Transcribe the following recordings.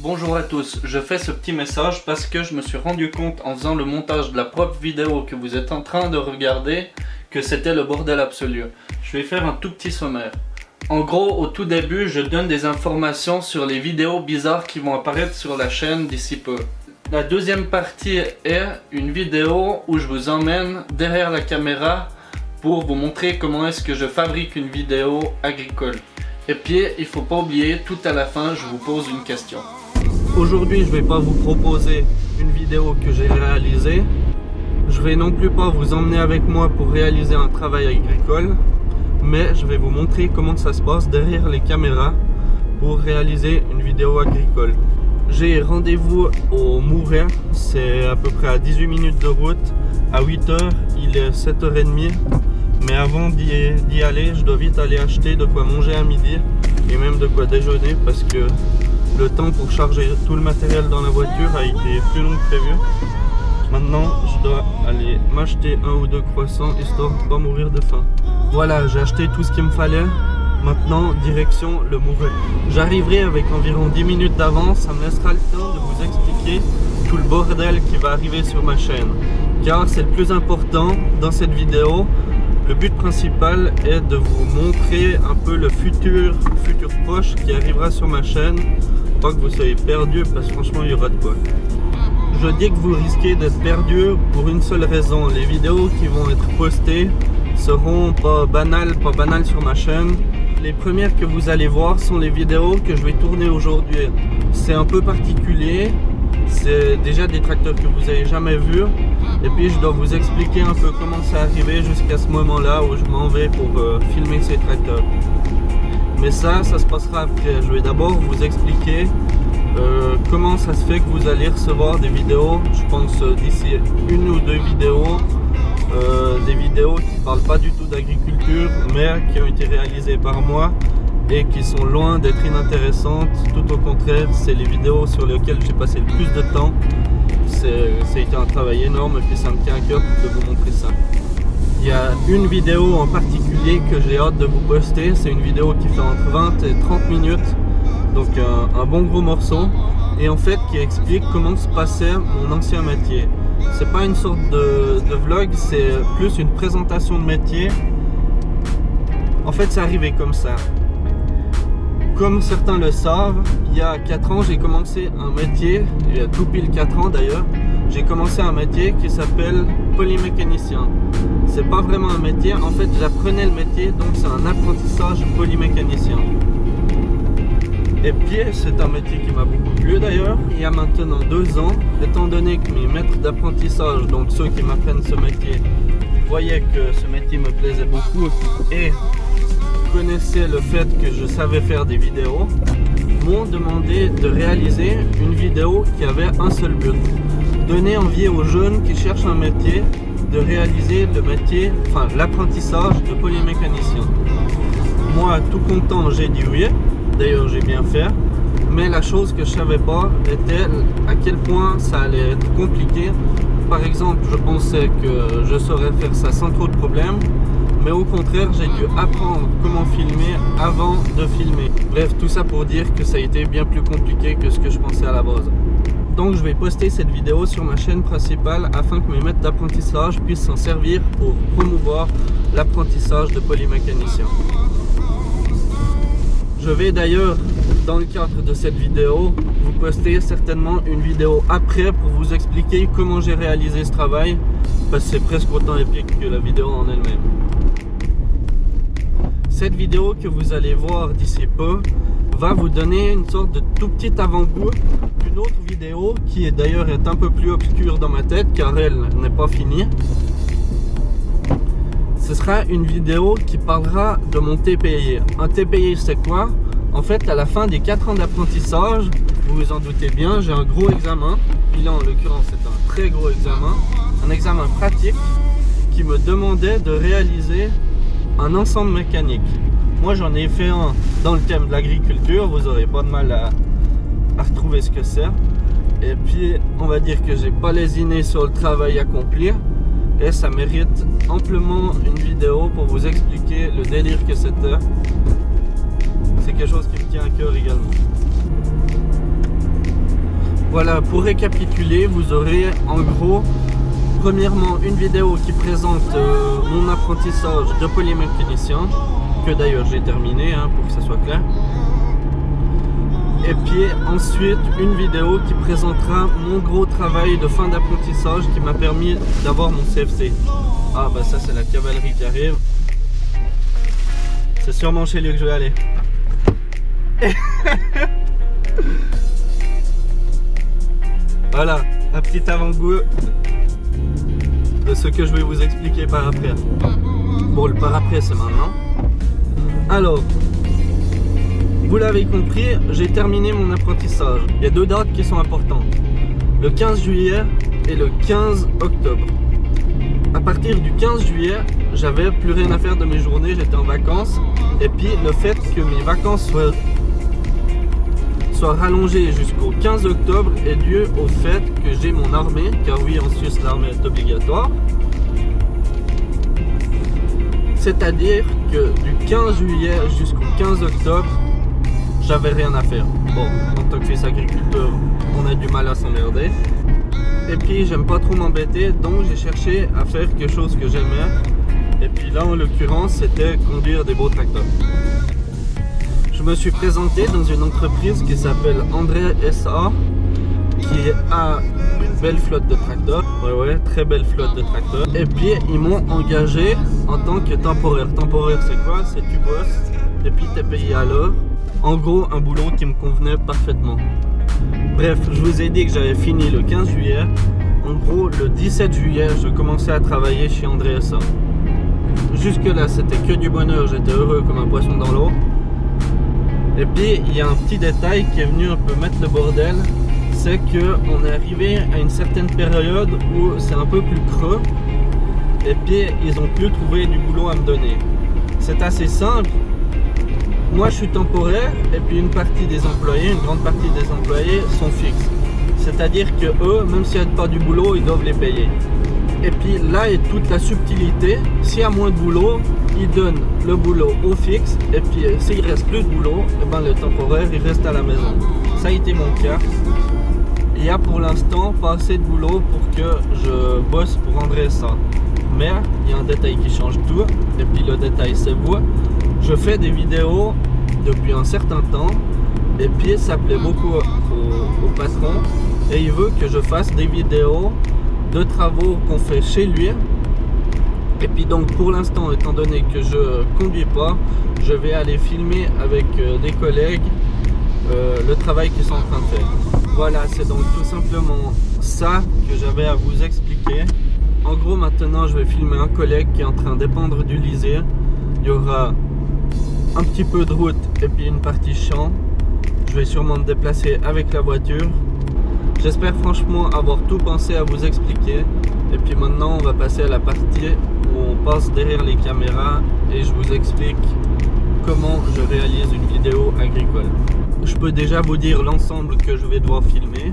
Bonjour à tous, je fais ce petit message parce que je me suis rendu compte en faisant le montage de la propre vidéo que vous êtes en train de regarder que c'était le bordel absolu. Je vais faire un tout petit sommaire. En gros, au tout début, je donne des informations sur les vidéos bizarres qui vont apparaître sur la chaîne d'ici peu. La deuxième partie est une vidéo où je vous emmène derrière la caméra pour vous montrer comment est-ce que je fabrique une vidéo agricole. Et puis, il faut pas oublier, tout à la fin, je vous pose une question. Aujourd'hui, je vais pas vous proposer une vidéo que j'ai réalisée. Je vais non plus pas vous emmener avec moi pour réaliser un travail agricole, mais je vais vous montrer comment ça se passe derrière les caméras pour réaliser une vidéo agricole. J'ai rendez-vous au Mouret, c'est à peu près à 18 minutes de route. À 8h, il est 7h30. Mais avant d'y aller, je dois vite aller acheter de quoi manger à midi et même de quoi déjeuner parce que le temps pour charger tout le matériel dans la voiture a été plus long que prévu. Maintenant, je dois aller m'acheter un ou deux croissants histoire de ne pas mourir de faim. Voilà, j'ai acheté tout ce qu'il me fallait. Maintenant, direction le Mouret. J'arriverai avec environ 10 minutes d'avance, ça me laissera le temps de vous expliquer tout le bordel qui va arriver sur ma chaîne. Car c'est le plus important dans cette vidéo. Le but principal est de vous montrer un peu le futur proche qui arrivera sur ma chaîne. Pas que vous soyez perdu parce que franchement il y aura de quoi. Je dis que vous risquez d'être perdu pour une seule raison. Les vidéos qui vont être postées seront pas banales sur ma chaîne. Les premières que vous allez voir sont les vidéos que je vais tourner aujourd'hui. C'est un peu particulier. C'est déjà des tracteurs que vous n'avez jamais vus. Et puis je dois vous expliquer un peu comment c'est arrivé jusqu'à ce moment-là où je m'en vais pour filmer ces tracteurs. Mais ça se passera après. Je vais d'abord vous expliquer comment ça se fait que vous allez recevoir des vidéos. Je pense d'ici une ou deux vidéos. Des vidéos qui ne parlent pas du tout d'agriculture mais qui ont été réalisées par moi et qui sont loin d'être inintéressantes. Tout au contraire, c'est les vidéos sur lesquelles j'ai passé le plus de temps. Ça a été un travail énorme et puis ça me tient à cœur de vous montrer ça. Il y a une vidéo en particulier que j'ai hâte de vous poster. C'est une vidéo qui fait entre 20 et 30 minutes, donc un bon gros morceau, et en fait qui explique comment se passait mon ancien métier. C'est pas une sorte de vlog, c'est plus une présentation de métier. En fait, c'est arrivé comme ça. Comme certains le savent, il y a 4 ans, j'ai commencé un métier, il y a tout pile 4 ans d'ailleurs, j'ai commencé un métier qui s'appelle polymécanicien. C'est pas vraiment un métier, en fait j'apprenais le métier, donc c'est un apprentissage polymécanicien. Et puis c'est un métier qui m'a beaucoup plu d'ailleurs. Il y a maintenant 2 ans, étant donné que mes maîtres d'apprentissage, donc ceux qui m'apprennent ce métier, voyaient que ce métier me plaisait beaucoup et connaissaient le fait que je savais faire des vidéos, m'ont demandé de réaliser une vidéo qui avait un seul but: donner envie aux jeunes qui cherchent un métier de réaliser le métier, enfin l'apprentissage de polymécanicien. Moi, tout content, j'ai dit oui. D'ailleurs, j'ai bien fait. Mais la chose que je savais pas était à quel point ça allait être compliqué. Par exemple, je pensais que je saurais faire ça sans trop de problèmes. Mais au contraire, j'ai dû apprendre comment filmer avant de filmer. Bref, tout ça pour dire que ça a été bien plus compliqué que ce que je pensais à la base. Donc je vais poster cette vidéo sur ma chaîne principale afin que mes maîtres d'apprentissage puissent s'en servir pour promouvoir l'apprentissage de polymécanicien. Je vais d'ailleurs, dans le cadre de cette vidéo, vous poster certainement une vidéo après pour vous expliquer comment j'ai réalisé ce travail, parce que c'est presque autant épique que la vidéo en elle-même. Cette vidéo que vous allez voir d'ici peu va vous donner une sorte de tout petit avant-goût d'une autre vidéo qui d'ailleurs est un peu plus obscure dans ma tête car elle n'est pas finie. Ce sera une vidéo qui parlera de mon TPI. Un TPI, c'est quoi? En fait, à la fin des 4 ans d'apprentissage, vous vous en doutez bien, j'ai un gros examen. Puis là, en l'occurrence, c'est un très gros examen. Un examen pratique qui me demandait de réaliser un ensemble mécanique. Moi, j'en ai fait un dans le thème de l'agriculture. Vous n'aurez pas de mal à retrouver ce que c'est. Et puis, on va dire que j'ai pas lésiné sur le travail accompli. Et ça mérite amplement une vidéo pour vous expliquer le délire que c'était. C'est quelque chose qui me tient à cœur également. Voilà, pour récapituler, vous aurez en gros, premièrement, une vidéo qui présente mon apprentissage de polymécanicien, que d'ailleurs j'ai terminé, pour que ça soit clair. Et puis ensuite, une vidéo qui présentera mon gros travail de fin d'apprentissage qui m'a permis d'avoir mon CFC. Ah bah ça c'est la cavalerie qui arrive. C'est sûrement chez lui que je vais aller. Voilà, un petit avant-goût de ce que je vais vous expliquer par après. Bon, le par après c'est maintenant. Alors, vous l'avez compris, j'ai terminé mon apprentissage. Il y a deux dates qui sont importantes. Le 15 juillet et le 15 octobre. À partir du 15 juillet, j'avais plus rien à faire de mes journées, j'étais en vacances. Et puis le fait que mes vacances soient rallongées jusqu'au 15 octobre est dû au fait que j'ai mon armée, car oui, en Suisse l'armée est obligatoire. C'est-à-dire que du 15 juillet jusqu'au 15 octobre, j'avais rien à faire. Bon, en tant que fils agriculteur, on a du mal à s'emmerder. Et puis j'aime pas trop m'embêter, donc j'ai cherché à faire quelque chose que j'aimais. Et puis là, en l'occurrence, c'était conduire des beaux tracteurs. Je me suis présenté dans une entreprise qui s'appelle André SA, qui a une belle flotte de tracteurs. Ouais, très belle flotte de tracteurs. Et puis ils m'ont engagé en tant que temporaire. Temporaire, c'est quoi? C'est tu bosses et puis t'es payé à l'heure. En gros, un boulot qui me convenait parfaitement. Bref, je vous ai dit que j'avais fini le 15 juillet. En gros, le 17 juillet, je commençais à travailler chez André SA. Jusque là, c'était que du bonheur, j'étais heureux comme un poisson dans l'eau. Et puis, il y a un petit détail qui est venu un peu mettre le bordel. C'est qu'on est arrivé à une certaine période où c'est un peu plus creux. Et puis, ils ont pu trouver du boulot à me donner. C'est assez simple. Moi je suis temporaire et puis une partie des employés, une grande partie des employés sont fixes. C'est-à-dire que eux, même s'il n'y a pas du boulot, ils doivent les payer. Et puis là est toute la subtilité. S'il y a moins de boulot, ils donnent le boulot au fixe. Et puis s'il reste plus de boulot, et ben, le temporaire il reste à la maison. Ça a été mon cas. Il y a pour l'instant pas assez de boulot pour que je bosse pour André SA. Mais il y a un détail qui change tout. Et puis le détail c'est vous. Je fais des vidéos depuis un certain temps et puis ça plaît beaucoup au patron et il veut que je fasse des vidéos de travaux qu'on fait chez lui. Et puis donc pour l'instant, étant donné que je conduis pas, je vais aller filmer avec des collègues le travail qu'ils sont en train de faire. Voilà, c'est donc tout simplement ça que j'avais à vous expliquer. En gros, maintenant je vais filmer un collègue qui est en train d'épandre du lisier. Il y aura un petit peu de route et puis une partie champ. Je vais sûrement me déplacer avec la voiture. J'espère franchement avoir tout pensé à vous expliquer. Et puis maintenant on va passer à la partie où on passe derrière les caméras et je vous explique comment je réalise une vidéo agricole. Je peux déjà vous dire l'ensemble que je vais devoir filmer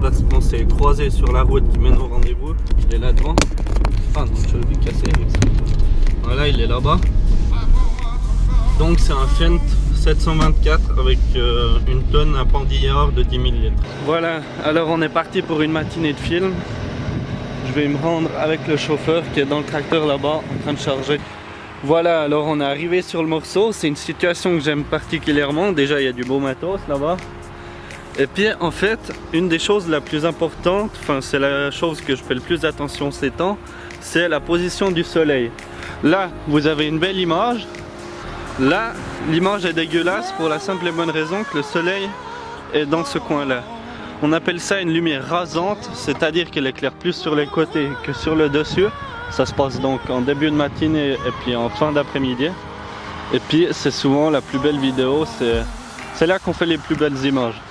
parce qu'on s'est croisé sur la route qui mène au rendez-vous. Il est là devant. Ah non, je l'ai vu casser. Voilà, il est là-bas. Donc c'est un Fendt 724 avec une tonne à pendillard de 10 000 litres. Voilà, alors on est parti pour une matinée de film. Je vais me rendre avec le chauffeur qui est dans le tracteur là-bas en train de charger. Voilà, alors on est arrivé sur le morceau. C'est une situation que j'aime particulièrement. Déjà il y a du beau matos là-bas. Et puis en fait, une des choses la plus importante, enfin c'est la chose que je fais le plus attention ces temps, c'est la position du soleil. Là, vous avez une belle image. Là, l'image est dégueulasse pour la simple et bonne raison que le soleil est dans ce coin-là. On appelle ça une lumière rasante, c'est-à-dire qu'elle éclaire plus sur les côtés que sur le dessus. Ça se passe donc en début de matinée et puis en fin d'après-midi. Et puis c'est souvent la plus belle vidéo, c'est là qu'on fait les plus belles images.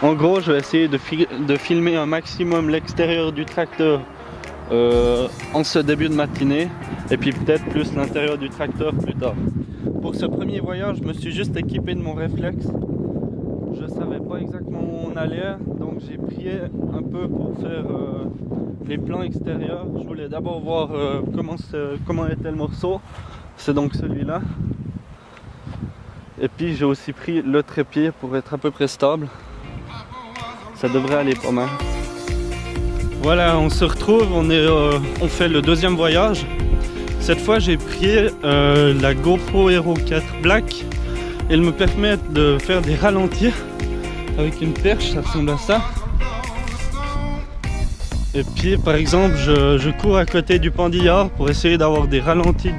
En gros, je vais essayer de filmer un maximum l'extérieur du tracteur en ce début de matinée et puis peut-être plus l'intérieur du tracteur plus tard. Pour ce premier voyage, je me suis juste équipé de mon réflexe. Je savais pas exactement où on allait, donc j'ai prié un peu pour faire les plans extérieurs. Je voulais d'abord voir comment était le morceau. C'est donc celui-là. Et puis j'ai aussi pris le trépied pour être à peu près stable. Ça devrait aller pas mal. Voilà, on se retrouve, on fait le deuxième voyage. Cette fois j'ai pris la GoPro Hero 4 Black. Elle me permet de faire des ralentis avec une perche, ça ressemble à ça. Et puis par exemple je cours à côté du Pandillard pour essayer d'avoir des ralentis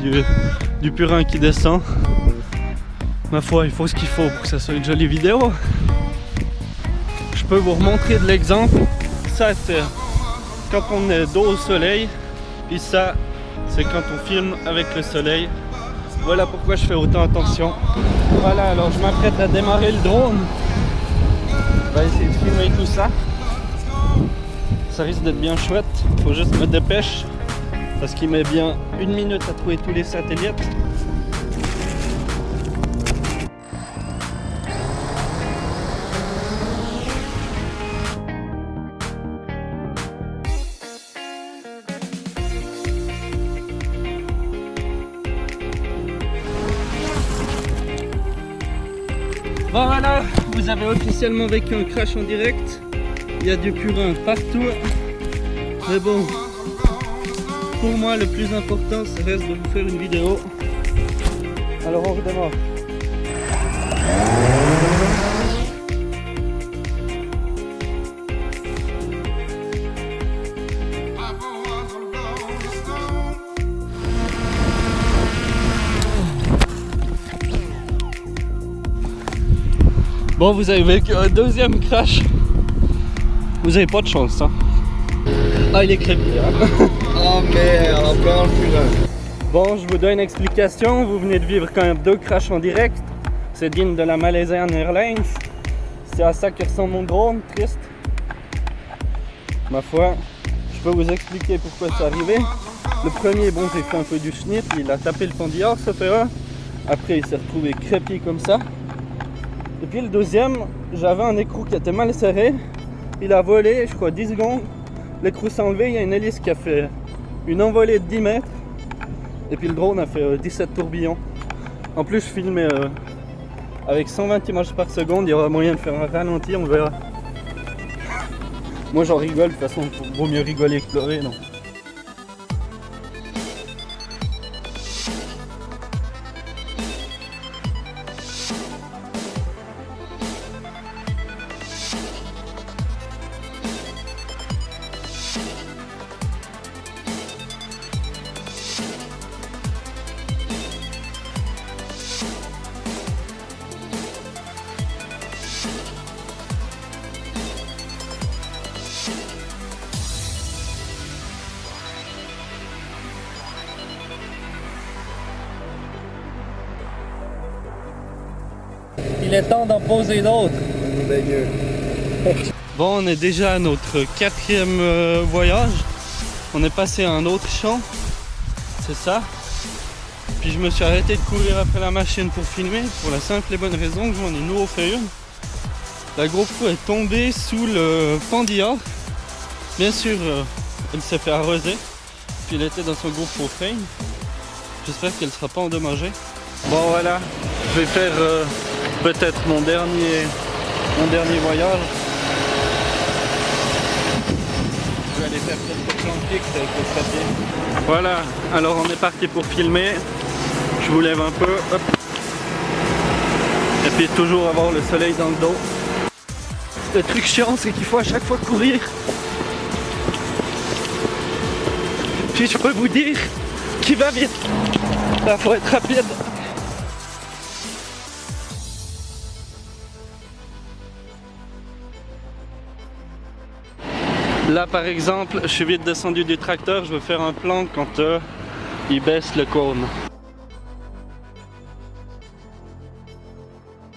du purin qui descend. Ma foi, il faut ce qu'il faut pour que ça soit une jolie vidéo. Je peux vous remontrer de l'exemple. Ça c'est quand on est dos au soleil, puis ça c'est quand on filme avec le soleil. Voilà pourquoi je fais autant attention. Voilà, alors je m'apprête à démarrer le drone. On va essayer de filmer tout ça. Ça risque d'être bien chouette. Faut juste me dépêcher parce qu'il met bien 1 minute à trouver tous les satellites. Voilà, vous avez officiellement vécu un crash en direct. Il y a du purin partout. Mais bon, pour moi le plus important, ça reste de vous faire une vidéo. Alors on redémarre. Bon, vous avez vécu un deuxième crash. Vous avez pas de chance, hein. Ah, il est crépi, hein. Oh merde, encore le purin. Bon, je vous donne une explication. Vous venez de vivre quand même 2 crashs en direct. C'est digne de la Malaysian Airlines. C'est à ça que ressemble mon drone, triste. Ma foi, je peux vous expliquer pourquoi c'est arrivé. Le premier, bon, j'ai fait un peu du schnitt. Il a tapé le Pandillard, ça fait un. Après, il s'est retrouvé crépi comme ça. Et puis le deuxième, j'avais un écrou qui était mal serré. Il a volé, je crois, 10 secondes. L'écrou s'est enlevé, il y a une hélice qui a fait une envolée de 10 mètres. Et puis le drone a fait 17 tourbillons. En plus, je filmais avec 120 images par seconde. Il y aura moyen de faire un ralenti, on verra. Moi j'en rigole, de toute façon, il vaut mieux rigoler que pleurer, non? Il est temps d'en poser d'autres. Bon, on est déjà à notre 4e voyage. On est passé à un autre champ. C'est ça. Puis je me suis arrêté de courir après la machine pour filmer. Pour la simple et bonne raison que j'en ai nouveau fait une. La GoPro est tombée sous le Pandillard. Bien sûr, elle s'est fait arroser. Puis elle était dans son GoPro frame. J'espère qu'elle ne sera pas endommagée. Bon voilà, je vais faire peut-être mon dernier voyage. Je vais aller faire quelques plans fixes avec le trépied. Voilà, alors on est parti pour filmer. Je vous lève un peu, hop. Et puis toujours avoir le soleil dans le dos. Le truc chiant, c'est qu'il faut à chaque fois courir. Puis je peux vous dire qu'il va vite. Là, faut être rapide. Là par exemple, je suis vite descendu du tracteur, je veux faire un plan quand il baisse le cône.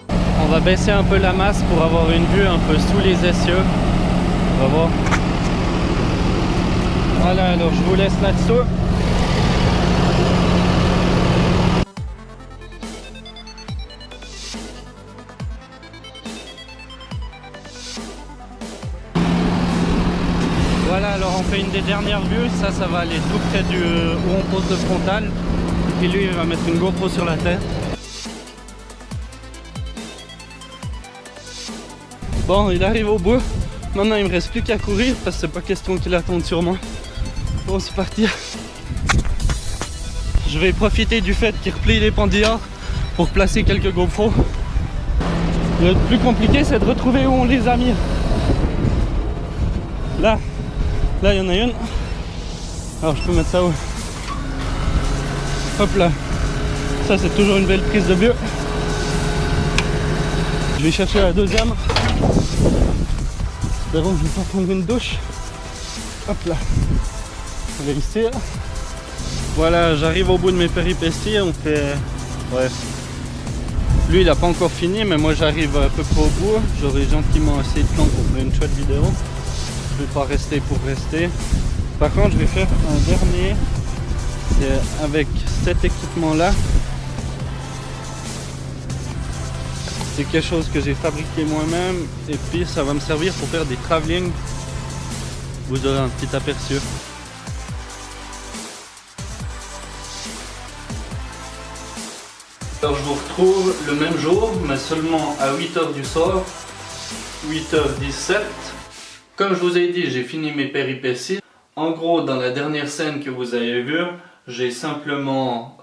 On va baisser un peu la masse pour avoir une vue un peu sous les essieux. On va voir. Voilà, alors je vous laisse là-dessous. Voilà, alors on fait une des dernières vues. Ça va aller tout près où on pose le frontal. Et lui, il va mettre une GoPro sur la tête. Bon, il arrive au bout. Maintenant il me reste plus qu'à courir parce que c'est pas question qu'il attende sur moi. Bon, c'est parti. Je vais profiter du fait qu'il replie les pandillards pour placer quelques GoPros. Le plus compliqué c'est de retrouver où on les a mis. Là il y en a une. Alors je peux mettre ça où? Hop là. Ça c'est toujours une belle prise de vue. Je vais chercher la deuxième. D'abord je vais pas prendre une douche. Hop là. Elle est ici. Voilà, j'arrive au bout de mes péripéties. On fait... Ouais. Lui il a pas encore fini, mais moi j'arrive à peu près au bout. J'aurai gentiment assez de temps pour faire une chouette vidéo. Je vais pas rester pour rester. Par contre je vais faire un dernier. C'est avec cet équipement là. C'est quelque chose que j'ai fabriqué moi-même. Et puis ça va me servir pour faire des travelling. Vous aurez un petit aperçu. Alors je vous retrouve le même jour, mais seulement à 8 h du soir, 8 h 17. Comme je vous ai dit, j'ai fini mes péripéties. En gros, dans la dernière scène que vous avez vue, j'ai simplement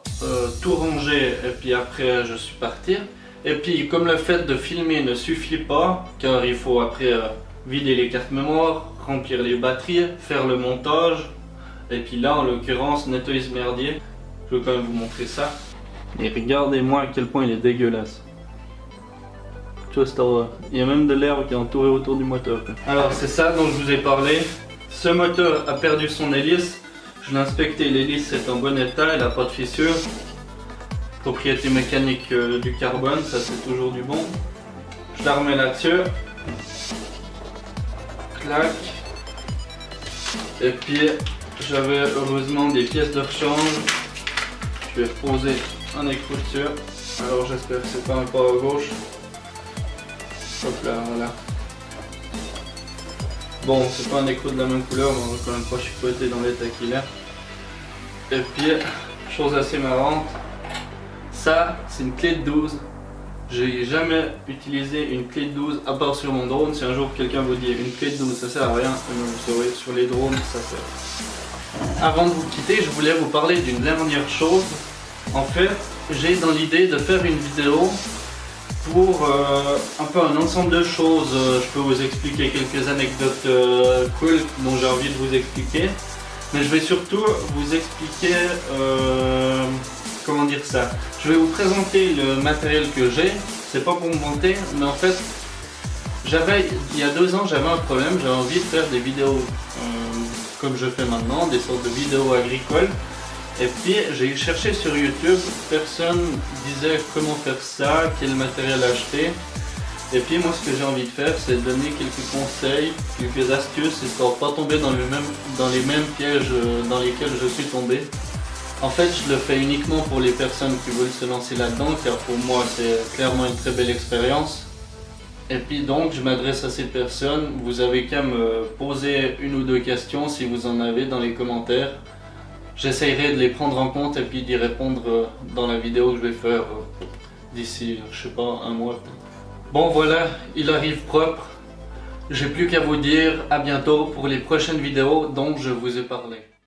tout rangé et puis après je suis parti. Et puis comme le fait de filmer ne suffit pas, car il faut après vider les cartes mémoire, remplir les batteries, faire le montage. Et puis là en l'occurrence nettoyer ce merdier. Je vais quand même vous montrer ça. Et regardez-moi à quel point il est dégueulasse. Juste il y a même de l'herbe qui est entourée autour du moteur. Alors c'est ça dont je vous ai parlé. Ce moteur a perdu son hélice. Je l'ai inspecté, l'hélice est en bon état, elle n'a pas de fissure. Propriété mécanique du carbone, ça c'est toujours du bon. Je la remets là-dessus. Clac. Et puis j'avais heureusement des pièces de rechange. Je vais reposer un écrou dessus. Alors j'espère que c'est pas un pas à gauche. Hop là, voilà. Bon, c'est pas un écrou de la même couleur, mais on va quand même pas chipoter dans l'état qu'il est. Et puis, chose assez marrante, ça c'est une clé de 12. J'ai jamais utilisé une clé de 12 à part sur mon drone. Si un jour quelqu'un vous dit une clé de 12 ça sert à rien, vous saurez sur les drones ça sert. Avant de vous quitter, je voulais vous parler d'une dernière chose. En fait, j'ai dans l'idée de faire une vidéo pour un peu un ensemble de choses. Je peux vous expliquer quelques anecdotes cool dont j'ai envie de vous expliquer. Mais je vais surtout vous expliquer, comment dire ça. Je vais vous présenter le matériel que j'ai. C'est pas pour me vanter, mais en fait, il y a 2 ans, j'avais un problème. J'avais envie de faire des vidéos comme je fais maintenant, des sortes de vidéos agricoles. Et puis j'ai cherché sur YouTube, personne disait comment faire ça, quel matériel acheter. Et puis moi ce que j'ai envie de faire c'est de donner quelques conseils, quelques astuces, histoire de ne pas tomber dans les mêmes pièges dans lesquels je suis tombé. En fait je le fais uniquement pour les personnes qui veulent se lancer là-dedans, car pour moi c'est clairement une très belle expérience. Et puis donc je m'adresse à ces personnes, vous avez qu'à me poser 1 ou 2 questions si vous en avez dans les commentaires. J'essaierai de les prendre en compte et puis d'y répondre dans la vidéo que je vais faire d'ici, je sais pas, 1 mois. Bon voilà, il arrive propre. J'ai plus qu'à vous dire à bientôt pour les prochaines vidéos dont je vous ai parlé.